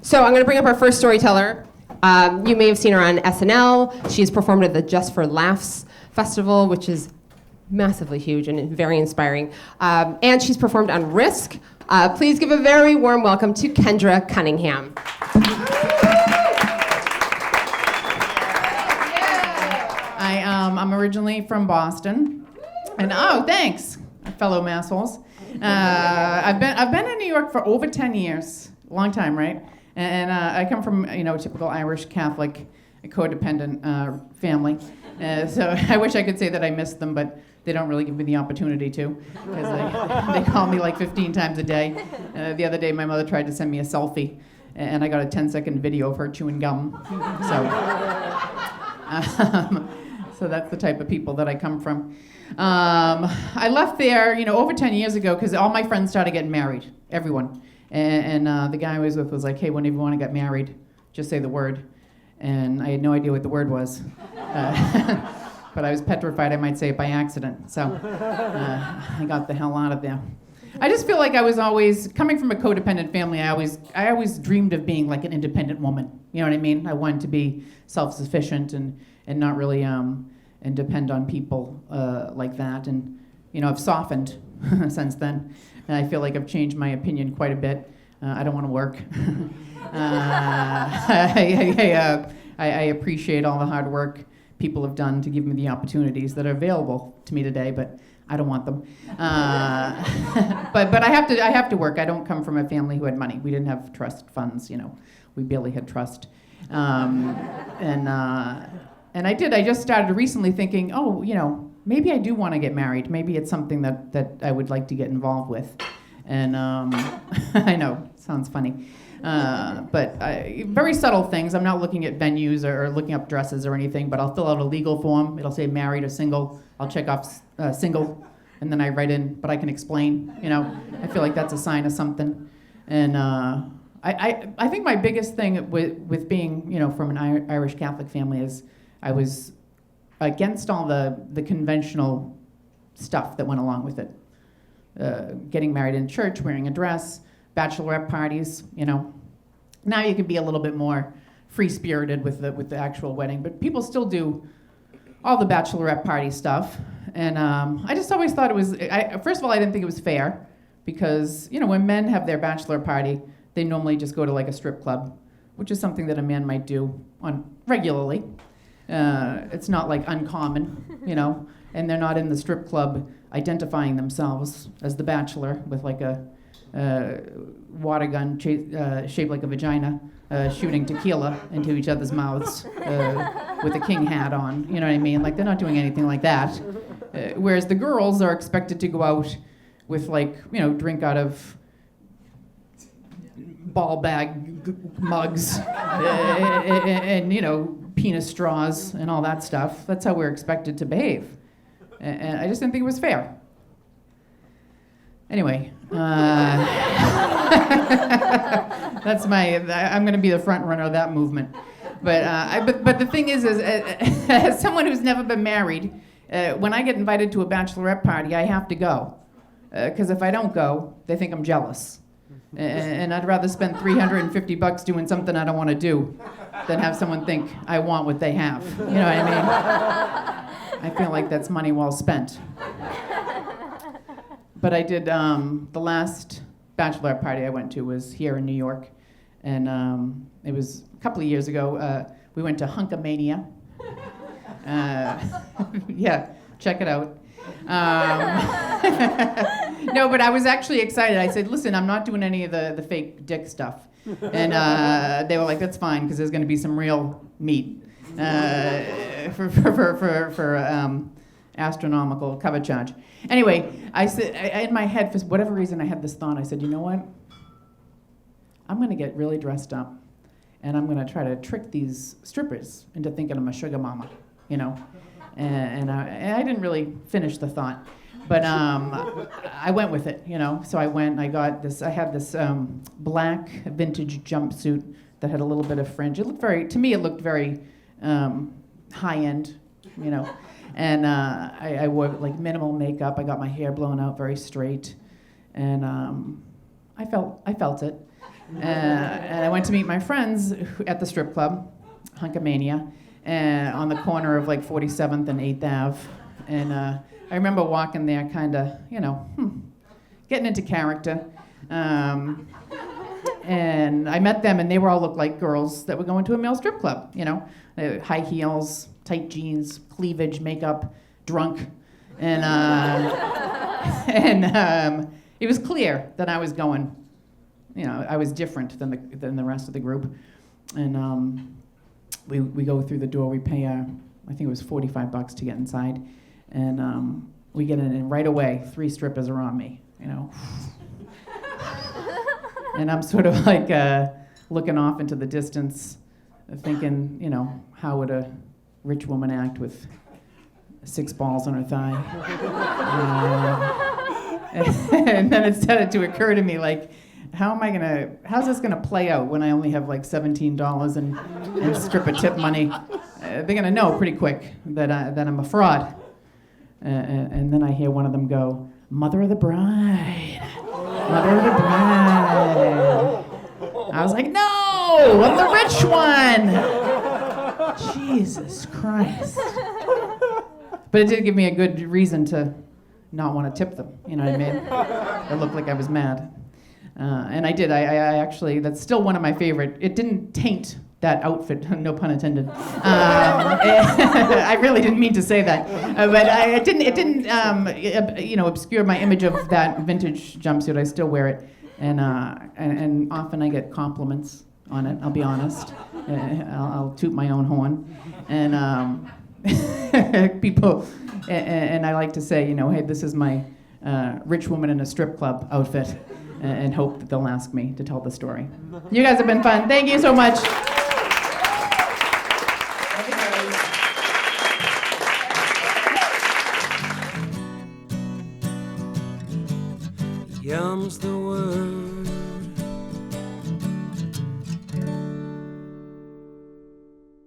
So I'm going to bring up our first storyteller. You may have seen her on SNL. She's performed at the Just for Laughs festival, which is massively huge and very inspiring. And she's performed on Risk. Please give a very warm welcome to Kendra Cunningham. I'm originally from Boston, and thanks, fellow massholes. I've been in New York for over 10 years, long time, right? And I come from a typical Irish Catholic, codependent family. So I wish I could say that I miss them, but they don't really give me the opportunity to, because they call me like 15 times a day. The other day, my mother tried to send me a selfie, and I got a 10-second video of her chewing gum. So that's the type of people that I come from. I left there, over 10 years ago, because all my friends started getting married, everyone. And the guy I was with was like, hey, whenever you want to get married, just say the word. And I had no idea what the word was. But I was petrified I might say it by accident. So I got the hell out of there. I just feel like I was always, coming from a codependent family, I always dreamed of being like an independent woman. You know what I mean? I wanted to be self-sufficient and not really and depend on people like that. And I've softened since then. And I feel like I've changed my opinion quite a bit. I don't want to work. I appreciate all the hard work people have done to give me the opportunities that are available to me today, but I don't want them. But I have to work. I don't come from a family who had money. We didn't have trust funds. We barely had trust. And I did. I just started recently thinking, maybe I do want to get married. Maybe it's something that I would like to get involved with. And I know, it sounds funny. But very subtle things. I'm not looking at venues or looking up dresses or anything, but I'll fill out a legal form. It'll say married or single. I'll check off single, and then I write in, but I can explain. I feel like that's a sign of something. And I think my biggest thing with being, from an Irish Catholic family is I was against all the conventional stuff that went along with it. Getting married in church, wearing a dress, bachelorette parties, Now you can be a little bit more free-spirited with the actual wedding, but people still do all the bachelorette party stuff. And I just always thought it was, first of all, I didn't think it was fair, because, when men have their bachelor party, they normally just go to like a strip club, which is something that a man might do regularly. It's not like uncommon, and they're not in the strip club identifying themselves as the bachelor with like a water gun shaped like a vagina, shooting tequila into each other's mouths with a king hat on. You know what I mean? Like, they're not doing anything like that. Whereas the girls are expected to go out with drink out of ball bag mugs and penis straws and all that stuff. That's how we're expected to behave. And I just didn't think it was fair. Anyway, that's I'm going to be the front runner of that movement. But the thing is as someone who's never been married, when I get invited to a bachelorette party, I have to go. Because if I don't go, they think I'm jealous. And I'd rather spend $350 doing something I don't want to do than have someone think I want what they have. You know what I mean? I feel like that's money well spent. But I did, the last bachelorette party I went to was here in New York. And it was a couple of years ago. We went to Hunkamania. Yeah, check it out. No, but I was actually excited. I said, listen, I'm not doing any of the fake dick stuff. And they were like, that's fine, because there's going to be some real meat for astronomical cover charge. Anyway, I said, in my head, for whatever reason, I had this thought. I said, you know what? I'm going to get really dressed up, and I'm going to try to trick these strippers into thinking I'm a sugar mama, And I didn't really finish the thought, but I went with it, So I went. I had this black vintage jumpsuit that had a little bit of fringe. It looked very high end, And I wore like minimal makeup. I got my hair blown out very straight, and I felt it. And I went to meet my friends at the strip club, Hunkamania, on the corner of like 47th and 8th Ave. And I remember walking there kind of, getting into character. And I met them, and they all looked like girls that were going to a male strip club, high heels, tight jeans, cleavage, makeup, drunk. And it was clear that I was going, I was different than the rest of the group. And we go through the door, we pay, I think it was $45 to get inside. And we get in, and right away, 3 strippers are on me, And I'm sort of like looking off into the distance, thinking, how would a rich woman act with 6 balls on her thigh? And then it started to occur to me, like, how's this gonna play out when I only have like $17 and stripper tip money? They're gonna know pretty quick that I'm a fraud. And then I hear one of them go, "Mother of the bride, mother of the bride." I was like, no, I'm the rich one. Jesus Christ. But it did give me a good reason to not want to tip them, you know what I mean? It looked like I was mad. And I did, I actually, that's still one of my favorite. It didn't taint that outfit, no pun intended. I really didn't mean to say that. But it didn't obscure my image of that vintage jumpsuit. I still wear it. And often I get compliments on it, I'll be honest. I'll toot my own horn. And people, and I like to say, hey, this is my rich woman in a strip club outfit, and hope that they'll ask me to tell the story. You guys have been fun. Thank you so much. Yum's the word